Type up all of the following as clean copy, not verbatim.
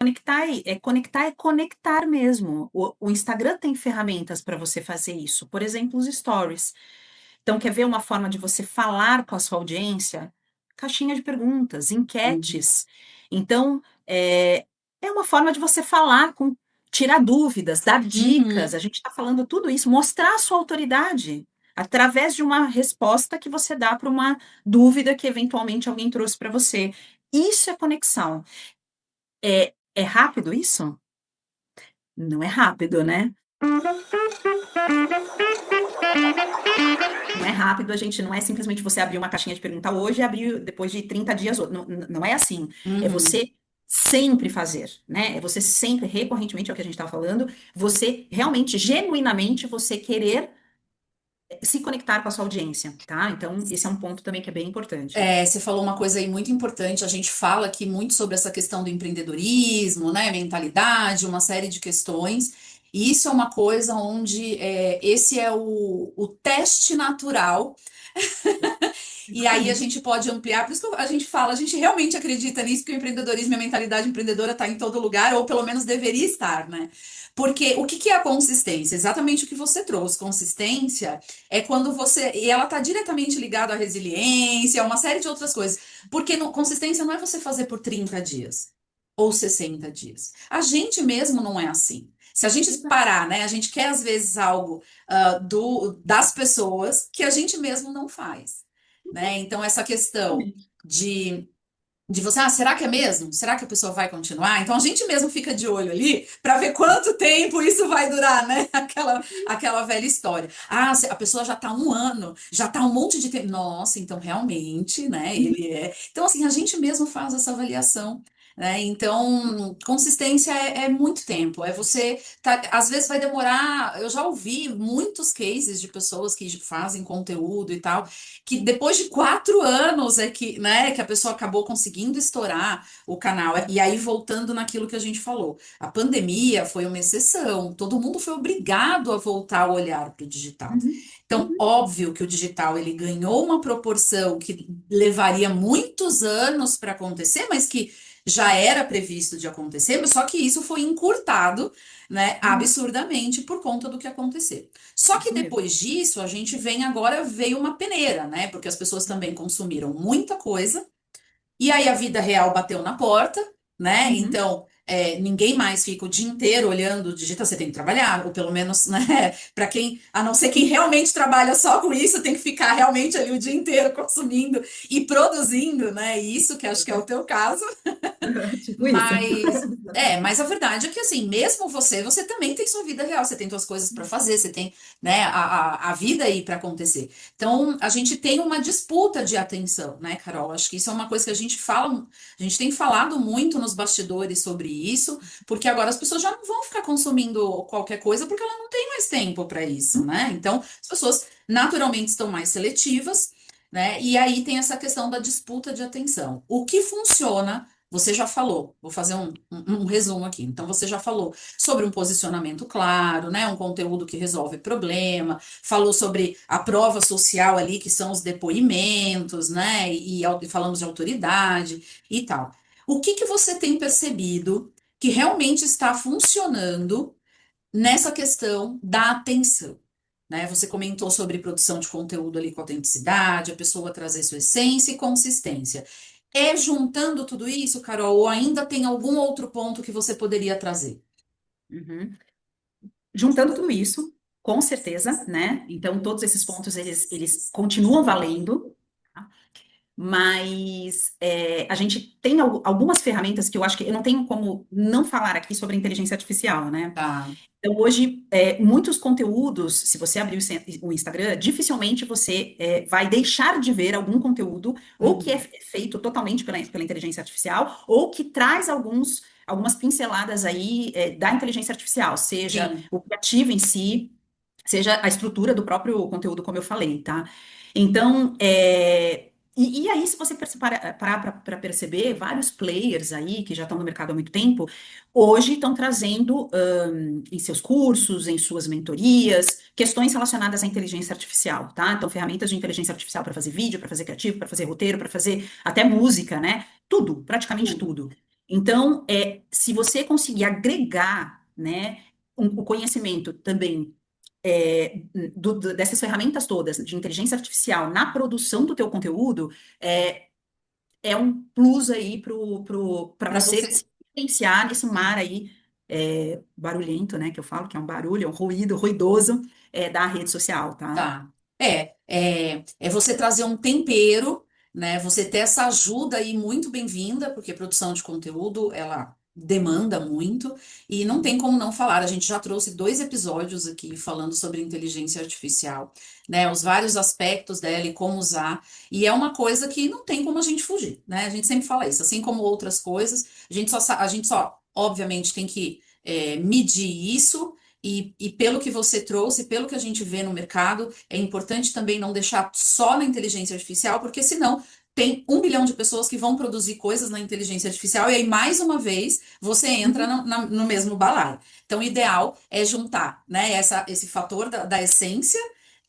conectar é conectar mesmo. O Instagram tem ferramentas para você fazer isso. Por exemplo, os stories. Então, quer ver uma forma de você falar com a sua audiência? Caixinha de perguntas, Uhum. enquetes. Então, é uma forma de você falar com, tirar dúvidas, dar dicas. Uhum. A gente está falando tudo isso, mostrar a sua autoridade através de uma resposta que você dá para uma dúvida que eventualmente alguém trouxe para você. Isso é conexão. É rápido isso? Não é rápido, né? Não é rápido, a gente não é simplesmente você abrir uma caixinha de pergunta hoje e abrir depois de 30 dias outro. Não, não é assim. É Uhum. você sempre fazer, né? É você sempre, recorrentemente, é o que a gente estava falando, você realmente, genuinamente, você querer se conectar com a sua audiência, tá? Então, esse é um ponto também que é bem importante. É, você falou uma coisa aí muito importante. A gente fala aqui muito sobre essa questão do empreendedorismo, né, mentalidade, uma série de questões. E isso é uma coisa onde esse é o teste natural. E aí a Exatamente. gente pode ampliar. Por isso que a gente fala, a gente realmente acredita nisso, que o empreendedorismo e a mentalidade empreendedora está em todo lugar, ou pelo menos deveria estar, né? Porque o que que é a consistência? Exatamente o que você trouxe. Consistência é quando você. E ela está diretamente ligada à resiliência, a uma série de outras coisas. Porque consistência não é você fazer por 30 dias ou 60 dias. A gente mesmo não é assim. Se a gente parar, né? A gente quer às vezes algo das pessoas que a gente mesmo não faz, né? Então, essa questão Exatamente. de, de você, será que é mesmo? Será que a pessoa vai continuar? Então, a gente mesmo fica de olho ali para ver quanto tempo isso vai durar, né? Aquela velha história. Ah, a pessoa já está um ano, já está um monte de tempo. Nossa, então realmente, né? Ele é. Então, assim, a gente mesmo faz essa avaliação. Né? Então, consistência é muito tempo. É você. Às vezes vai demorar. Eu já ouvi muitos cases de pessoas que fazem conteúdo e tal, que depois de 4 anos é que, né, que a pessoa acabou conseguindo estourar o canal. E aí, voltando naquilo que a gente falou, a pandemia foi uma exceção, todo mundo foi obrigado a voltar a olhar para o digital. Uhum, Então, uhum, óbvio que o digital ele ganhou uma proporção que levaria muitos anos para acontecer, mas que já era previsto de acontecer, mas só que isso foi encurtado, né, uhum. absurdamente por conta do que aconteceu. Só que Isso mesmo. depois disso, a gente vem agora, veio uma peneira, né? Porque as pessoas também consumiram muita coisa, e aí a vida real bateu na porta, né? Uhum. Então, ninguém mais fica o dia inteiro olhando o digital, você tem que trabalhar, ou pelo menos, né? Para quem, a não ser quem realmente trabalha só com isso, tem que ficar realmente ali o dia inteiro consumindo e produzindo, né? Isso que acho que é o teu caso. Tipo isso. Mas a verdade é que assim, mesmo você também tem sua vida real, você tem suas coisas para fazer, você tem, né, a vida aí para acontecer. Então, a gente tem uma disputa de atenção, né, Carol? Acho que isso é uma coisa que a gente fala, a gente tem falado muito nos bastidores sobre isso, porque agora as pessoas já não vão ficar consumindo qualquer coisa porque ela não tem mais tempo para isso, né? Então, as pessoas naturalmente estão mais seletivas, né? E aí tem essa questão da disputa de atenção. O que funciona você já falou, vou fazer um resumo aqui. Então, você já falou sobre um posicionamento claro, né? Um conteúdo que resolve problema, falou sobre a prova social ali, que são os depoimentos, né? E falamos de autoridade e tal. O que que você tem percebido que realmente está funcionando nessa questão da atenção? Né? Você comentou sobre produção de conteúdo ali com autenticidade, a pessoa trazer sua essência e consistência. É juntando tudo isso, Carol, ou ainda tem algum outro ponto que você poderia trazer? Uhum. Juntando tudo isso, com certeza, né? Então, todos esses pontos, eles continuam valendo, tá? Mas a gente tem algumas ferramentas que eu acho que eu não tenho como não falar aqui sobre inteligência artificial, né? Tá. Então, hoje, muitos conteúdos, se você abrir o Instagram, dificilmente você vai deixar de ver algum conteúdo, ou que é Uhum. feito totalmente pela inteligência artificial, ou que traz algumas pinceladas aí da inteligência artificial, seja Sim. o criativo em si, seja a estrutura do próprio conteúdo, como eu falei, tá? Então, e aí, se você parar para perceber, vários players aí que já estão no mercado há muito tempo, hoje estão trazendo em seus cursos, em suas mentorias, questões relacionadas à inteligência artificial, tá? Então, ferramentas de inteligência artificial para fazer vídeo, para fazer criativo, para fazer roteiro, para fazer até música, né? Tudo, praticamente Tudo. tudo. Então, se você conseguir agregar, né, o conhecimento também é, dessas ferramentas todas de inteligência artificial na produção do teu conteúdo, é, é um plus aí para Para você você. se diferenciar nesse mar aí barulhento, né, que eu falo que é um barulho, é um ruído ruidoso da rede social, tá? Tá. É você trazer um tempero, né? Você ter essa ajuda aí muito bem-vinda, porque produção de conteúdo, ela demanda muito, e não tem como não falar. A gente já trouxe 2 episódios aqui falando sobre inteligência artificial, né? Os vários aspectos dela e como usar, e é uma coisa que não tem como a gente fugir, né? A gente sempre fala isso, assim como outras coisas, a gente só, obviamente, tem que medir isso. E pelo que você trouxe, pelo que a gente vê no mercado, é importante também não deixar só na inteligência artificial, porque senão tem 1 bilhão de pessoas que vão produzir coisas na inteligência artificial, e aí, mais uma vez, você entra Uhum. no mesmo balaio. Então, o ideal é juntar, né, esse fator da essência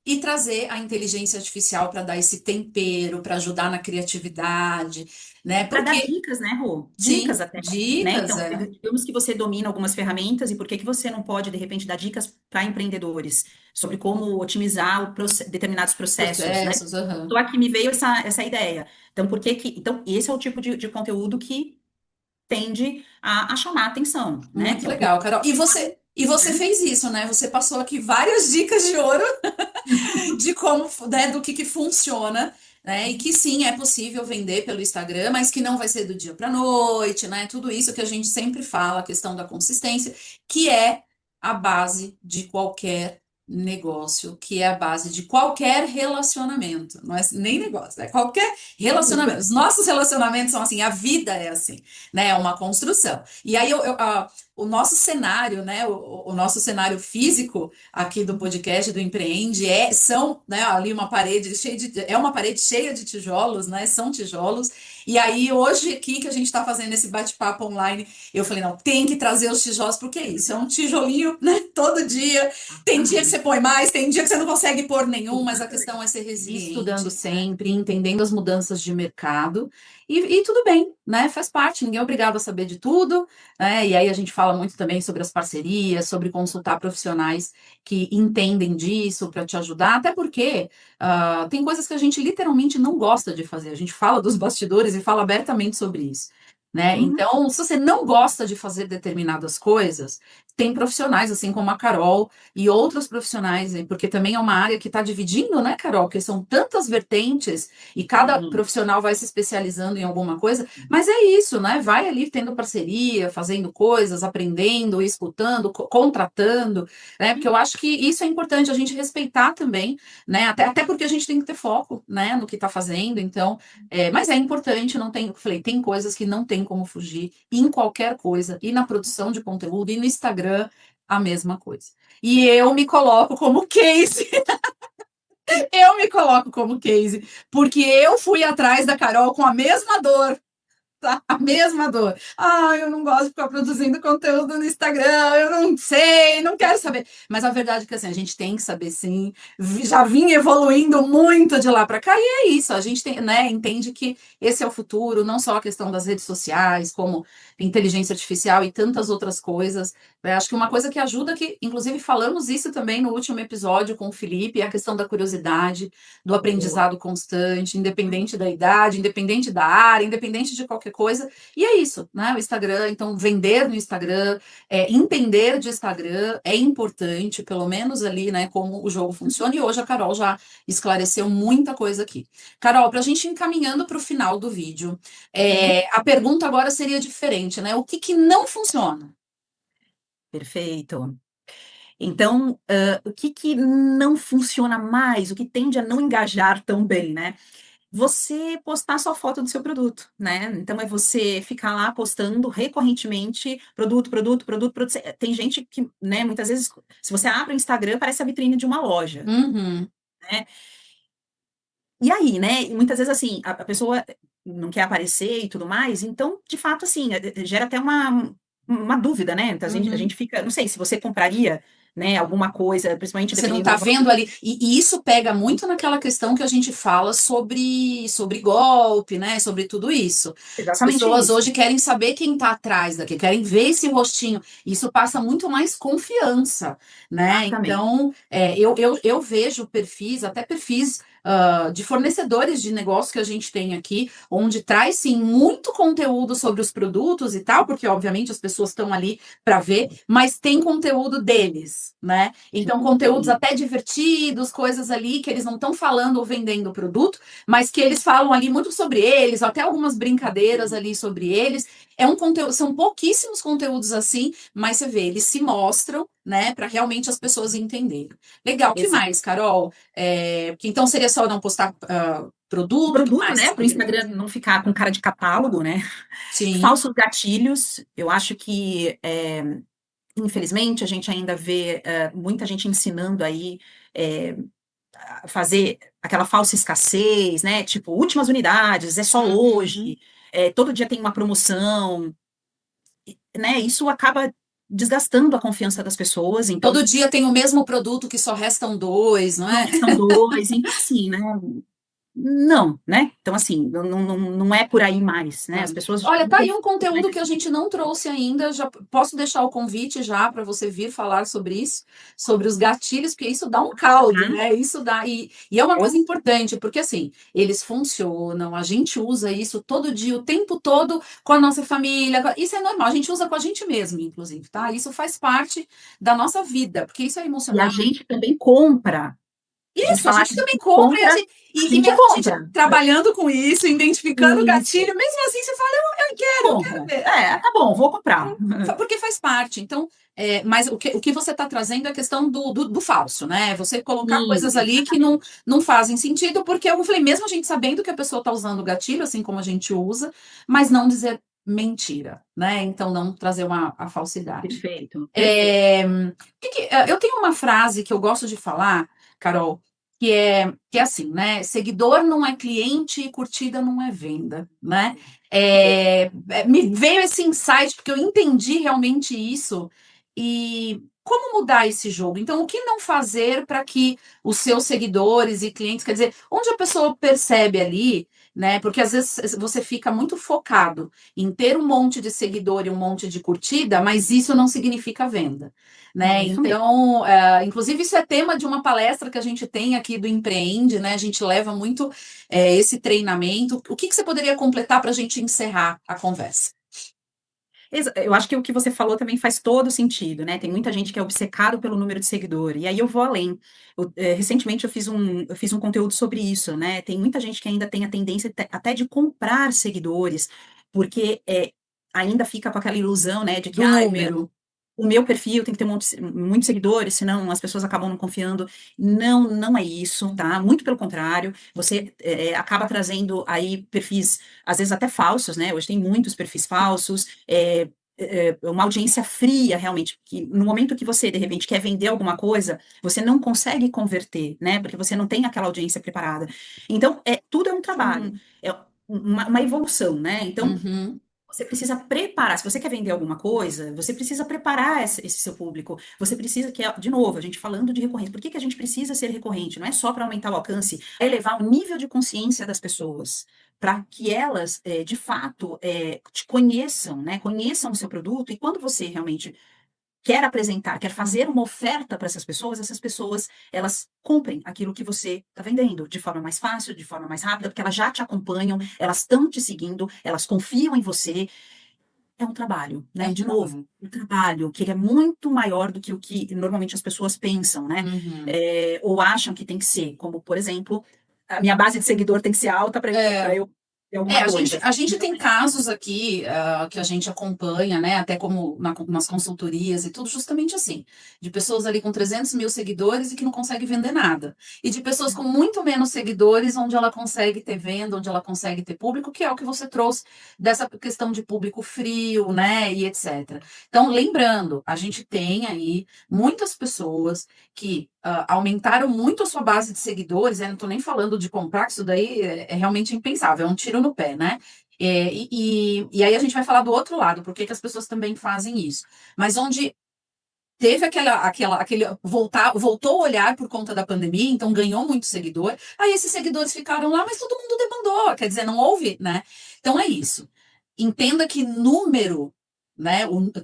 e trazer a inteligência artificial para dar esse tempero, para ajudar na criatividade, né? Para dar Porque, dicas, né, Rô? Dicas sim, até, né? dicas, Então, digamos que você domina algumas ferramentas e por que que você não pode, de repente, dar dicas para empreendedores sobre como otimizar determinados processos, né? processos, aham. Tô aqui, me veio essa ideia. Então, por que que... Então, esse é o tipo de conteúdo que tende a chamar a atenção, né? Muito Que é o legal, público, Carol. E você né? fez isso, né? Você passou aqui várias dicas de ouro de como, né, do que funciona, né? E que sim, é possível vender pelo Instagram, mas que não vai ser do dia para noite, né? Tudo isso que a gente sempre fala, a questão da consistência, que é a base de qualquer negócio, que é a base de qualquer relacionamento, não é nem negócio, é qualquer relacionamento. Os nossos relacionamentos são assim, a vida é assim, né? É uma construção. E aí o nosso cenário, né? O nosso cenário físico aqui do podcast do Empreende são, né, ali uma parede cheia uma parede cheia de tijolos, né? São tijolos. E aí hoje aqui que a gente está fazendo esse bate-papo online, eu falei, não, tem que trazer os tijolos, porque é isso, é um tijolinho, né? Todo dia. Tem dia que você Exatamente. põe mais, tem dia que você não consegue pôr nenhum, mas a questão é Exatamente. ser estudando Resiliente, né? sempre, entendendo as mudanças de mercado. E tudo bem, né? Faz parte, ninguém é obrigado a saber de tudo, né? E aí a gente fala muito também sobre as parcerias, sobre consultar profissionais que entendem disso para te ajudar, até porque tem coisas que a gente literalmente não gosta de fazer. A gente fala dos bastidores e fala abertamente sobre isso. Né? Uhum. Então, se você não gosta de fazer determinadas coisas, tem profissionais, assim como a Carol e outros profissionais, hein, porque também é uma área que está dividindo, né, Carol? Porque são tantas vertentes e cada Sim. profissional vai se especializando em alguma coisa, mas é isso, né? Vai ali tendo parceria, fazendo coisas, aprendendo, escutando, contratando, né? Porque eu acho que isso é importante a gente respeitar também, né? Até porque a gente tem que ter foco, né, no que está fazendo. Então, mas é importante, não tem, eu falei, tem coisas que não tem como fugir em qualquer coisa, e na produção de conteúdo, e no Instagram, a mesma coisa. E eu me coloco como case, eu me coloco como case, porque eu fui atrás da Carol com a mesma dor, tá? A mesma dor. Ah, eu não gosto de ficar produzindo conteúdo no Instagram, eu não sei, não quero saber. Mas a verdade é que assim, a gente tem que saber sim. Já vim evoluindo muito de lá para cá, e é isso. A gente tem, né, entende que esse é o futuro, não só a questão das redes sociais, como inteligência artificial e tantas outras coisas. Eu acho que uma coisa que ajuda, que inclusive falamos isso também no último episódio com o Felipe, é a questão da curiosidade, do Boa. aprendizado constante, independente da idade, independente da área, independente de qualquer coisa. E é isso, né? O Instagram, então, vender no Instagram, entender de Instagram é importante, pelo menos ali, né, como o jogo funciona. E hoje a Carol já esclareceu muita coisa aqui. Carol, para a gente ir encaminhando para o final do vídeo, Uhum. a pergunta agora seria diferente, né? O que que não funciona? Perfeito. Então, o que que não funciona mais, o que tende a não engajar tão bem, né? Você postar só foto do seu produto, né? Então, é você ficar lá postando recorrentemente produto, produto, produto, produto. Tem gente que, né, muitas vezes, se você abre o Instagram, parece a vitrine de uma loja, Uhum. né? E aí, né? E muitas vezes, assim, a pessoa não quer aparecer e tudo mais, então, de fato, assim, gera até uma dúvida, né? Então, a gente Uhum. fica, não sei, se você compraria, né? Alguma coisa, principalmente Você não dependendo está do vendo ali. E isso pega muito naquela questão que a gente fala sobre golpe, né? Sobre tudo isso. As exatamente pessoas isso. hoje querem saber quem está atrás daqui, querem ver esse rostinho. Isso passa muito mais confiança, né? Exatamente. Então, eu vejo perfis, até perfis. De fornecedores de negócio que a gente tem aqui, onde traz sim muito conteúdo sobre os produtos e tal, porque obviamente as pessoas estão ali para ver, mas tem conteúdo deles, né? Então, conteúdos Sim. até divertidos, coisas ali que eles não estão falando ou vendendo o produto, mas que eles falam ali muito sobre eles, até algumas brincadeiras ali sobre eles. É um conteúdo, são pouquíssimos conteúdos assim, mas você vê, eles se mostram, né, para realmente as pessoas entenderem. Legal, o que Exato. mais, Carol? Porque então seria só não postar O produto, o que produto, mais? né, para o Instagram não ficar com cara de catálogo, né? Sim. Falsos gatilhos, eu acho que, infelizmente, a gente ainda vê muita gente ensinando aí é, a fazer aquela falsa escassez, né? Tipo, últimas unidades, é só Uhum. hoje, todo dia tem uma promoção, né? Isso acaba desgastando a confiança das pessoas, então Todo dia tem o mesmo produto que só restam dois, não só é? restam dois, então assim, né? Não, né? Então, assim, não é por aí mais, né? As Tá. pessoas já Olha, não tá aí confiam um mais conteúdo que a nesse gente não trouxe ainda. Já posso deixar o convite já para você vir falar sobre isso, sobre os gatilhos, porque isso dá um caldo, tá? né? Isso dá. E é uma coisa importante, porque assim, eles funcionam, a gente usa isso todo dia, o tempo todo, com a nossa família. Isso é normal, a gente usa com a gente mesmo, inclusive, tá? Isso faz parte da nossa vida, porque isso é E a emocional. gente também compra. A gente Isso, a fala gente que a também gente compra compra, a e gente mesmo a gente compra. trabalhando com isso, identificando o Isso, gatilho, mesmo assim você fala, eu quero compra. ver. Tá bom, vou comprar. Porque faz parte. Então, mas o que você está trazendo é a questão do falso, né? Você colocar coisas ali que Exatamente. não fazem sentido, porque eu falei, mesmo a gente sabendo que a pessoa está usando o gatilho, assim como a gente usa, mas não dizer mentira, né? Então, não trazer a falsidade. Perfeito, perfeito. Eu tenho uma frase que eu gosto de falar, Carol, que é assim, né? Seguidor não é cliente e curtida não é venda, né? Me veio esse insight porque eu entendi realmente isso e como mudar esse jogo? Então, o que não fazer para que os seus seguidores e clientes, quer dizer, onde a pessoa percebe ali, né? Porque às vezes você fica muito focado em ter um monte de seguidor e um monte de curtida, mas isso não significa venda, né? Isso mesmo. Então, inclusive, isso é tema de uma palestra que a gente tem aqui do Empreende, né? A gente leva muito esse treinamento. O que você poderia completar para a gente encerrar a conversa? Eu acho que o que você falou também faz todo sentido, né? Tem muita gente que é obcecado pelo número de seguidor, e aí eu vou além. Recentemente eu fiz um conteúdo sobre isso, né? Tem muita gente que ainda tem a tendência até de comprar seguidores, porque ainda fica com aquela ilusão, né, de que Do número. o meu perfil tem que ter muitos seguidores, senão as pessoas acabam não confiando. Não, não é isso, tá? Muito pelo contrário, você acaba trazendo aí perfis, às vezes até falsos, né? Hoje tem muitos perfis falsos, uma audiência fria, realmente, que no momento que você, de repente, quer vender alguma coisa, você não consegue converter, né? Porque você não tem aquela audiência preparada. Então, tudo é um trabalho, Hum, é uma evolução, né? Então, uhum. você precisa preparar. Se você quer vender alguma coisa, você precisa preparar esse seu público. Você precisa, de novo, a gente falando de recorrência. Por que que a gente precisa ser recorrente? Não é só para aumentar o alcance, é elevar o nível de consciência das pessoas, para que elas, de fato, te conheçam, né? Conheçam o seu produto. E quando você realmente quer apresentar, quer fazer uma oferta para essas pessoas, elas comprem aquilo que você está vendendo de forma mais fácil, de forma mais rápida, porque elas já te acompanham, elas estão te seguindo, elas confiam em você. É um trabalho, É né? um De novo, trabalho. um trabalho que ele é muito maior do que o que normalmente as pessoas pensam, né? Uhum. Ou acham que tem que ser, como, por exemplo, a minha base de seguidor tem que ser alta para É, eu ter alguma a gente, coisa. a gente tem casos aqui que a gente acompanha, né, até como nas consultorias e tudo, justamente assim, de pessoas ali com 300 mil seguidores e que não consegue vender nada. E de pessoas com muito menos seguidores, onde ela consegue ter venda, onde ela consegue ter público, que é o que você trouxe dessa questão de público frio, né, e etc. Então, lembrando, a gente tem aí muitas pessoas que aumentaram muito a sua base de seguidores, não estou nem falando de comprar, que isso daí é realmente impensável, é um tiro no pé, né? E aí a gente vai falar do outro lado, por que que as pessoas também fazem isso. Mas onde teve voltou a olhar por conta da pandemia, então ganhou muito seguidor. Aí esses seguidores ficaram lá, mas todo mundo demandou, quer dizer, não houve, né? Então é isso. Entenda que número, né?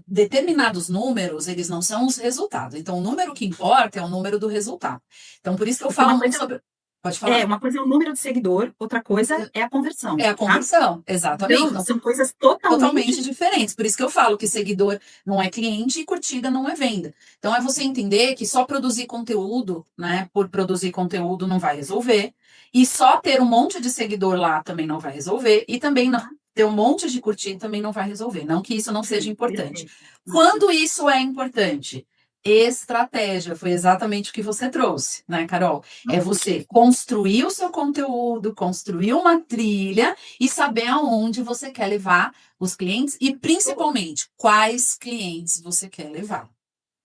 Determinados números, eles não são os resultados. Então, o número que importa é o número do resultado. Então, por isso que eu Porque falo muito sobre. Pode falar. uma coisa é o número de seguidor, outra coisa é a conversão, É a tá? conversão, exatamente. Então, Então, são coisas totalmente totalmente diferentes. Por isso que eu falo que seguidor não é cliente e curtida não é venda. Então, é você entender que só produzir conteúdo, né, por produzir conteúdo não vai resolver. E só ter um monte de seguidor lá também não vai resolver. E também não, ter um monte de curtida também não vai resolver. Não que isso não seja importante. perfeito. Quando isso é importante? Estratégia, foi exatamente o que você trouxe, né, Carol? É você construir o seu conteúdo, construir uma trilha e saber aonde você quer levar os clientes e, principalmente, quais clientes você quer levar.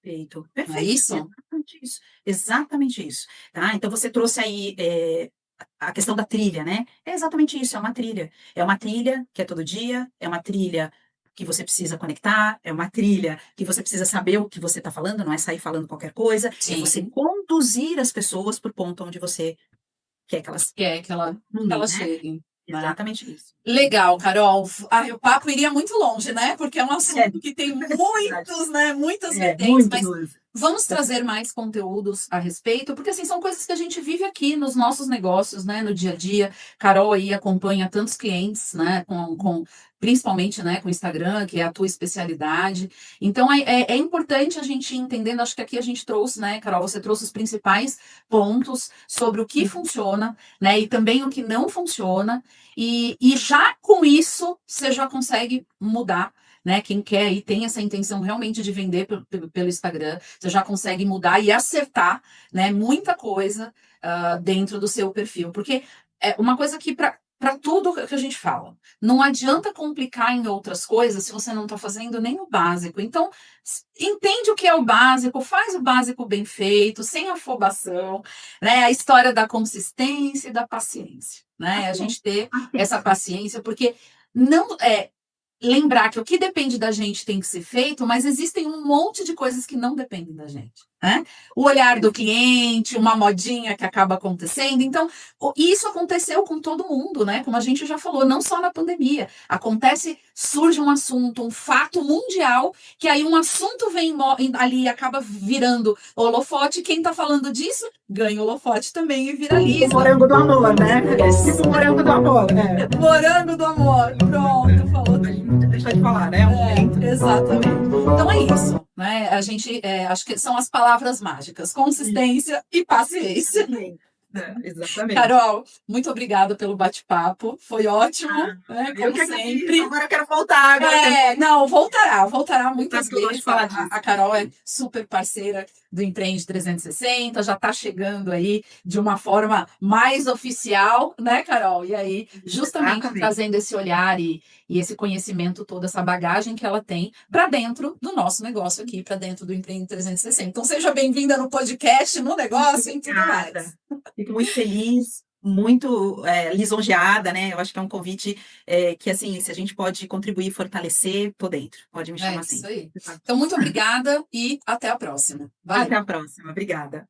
Perfeito, Não é perfeito, isso? exatamente isso, exatamente isso, tá? Então você trouxe aí a questão da trilha, né? É exatamente isso, é uma trilha que é todo dia, é uma trilha que você precisa conectar, é uma trilha que você precisa saber o que você está falando, não é sair falando qualquer coisa, é você Sim, conduzir as pessoas para o ponto onde você quer que elas quer que caminhem, ela né? chegue, né? Exatamente isso. Legal, Carol. O papo iria muito longe, né? Porque é um É, assunto que tem verdade. muitos, né? Muitas vertentes, Muito mas doido. vamos trazer mais conteúdos a respeito, porque assim são coisas que a gente vive aqui nos nossos negócios, né? No dia a dia. Carol aí acompanha tantos clientes, né? Principalmente, né? Com o Instagram, que é a tua especialidade. Então é importante a gente ir entendendo. Acho que aqui a gente trouxe, né, Carol? Você trouxe os principais pontos sobre o que funciona, né? E também o que não funciona. E já com isso, você já consegue mudar, né? Quem quer e tem essa intenção realmente de vender pelo Instagram, você já consegue mudar e acertar, né? Muita coisa dentro do seu perfil. Porque é uma coisa que para tudo que a gente fala, não adianta complicar em outras coisas se você não está fazendo nem o básico. Então, entende o que é o básico, faz o básico bem feito, sem afobação, né? A história da consistência e da paciência, né? A gente ter essa paciência, porque não é lembrar que o que depende da gente tem que ser feito, mas existem um monte de coisas que não dependem da gente, né? O olhar do cliente, uma modinha que acaba acontecendo. Então, isso aconteceu com todo mundo, né? Como a gente já falou, não só na pandemia. Acontece, surge um assunto, um fato mundial, que aí um assunto vem ali e acaba virando holofote. Quem tá falando disso ganha holofote também e O viraliza. morango do amor, né? Tipo o Isso. morango do amor, né? Morango do amor. Pronto, falou A gente tudo. não podia deixar de falar, né? Um momento. Exatamente. Então é isso, né? A gente, acho que são as palavras mágicas: consistência e paciência. Exatamente. Carol, muito obrigada pelo bate-papo, foi ótimo, Ah, né? eu Como que agradeço. sempre. Agora eu quero voltar. Agora eu quero Não, voltará voltar, muitas porque eu gosto de vezes. falar A disso. Carol é super parceira do Empreende 360, já está chegando aí de uma forma mais oficial, né, Carol? E aí, justamente Exatamente. trazendo esse olhar e esse conhecimento, toda essa bagagem que ela tem para dentro do nosso negócio aqui, para dentro do Empreende 360. Então, seja bem-vinda no podcast, no Muito negócio e tudo obrigada. mais. Fico muito feliz, muito lisonjeada, né? Eu acho que é um convite que, assim, se a gente pode contribuir e fortalecer, tô dentro. Pode me É chamar isso assim. aí. Então, muito obrigada e até a próxima. Até Valeu. a próxima. Obrigada.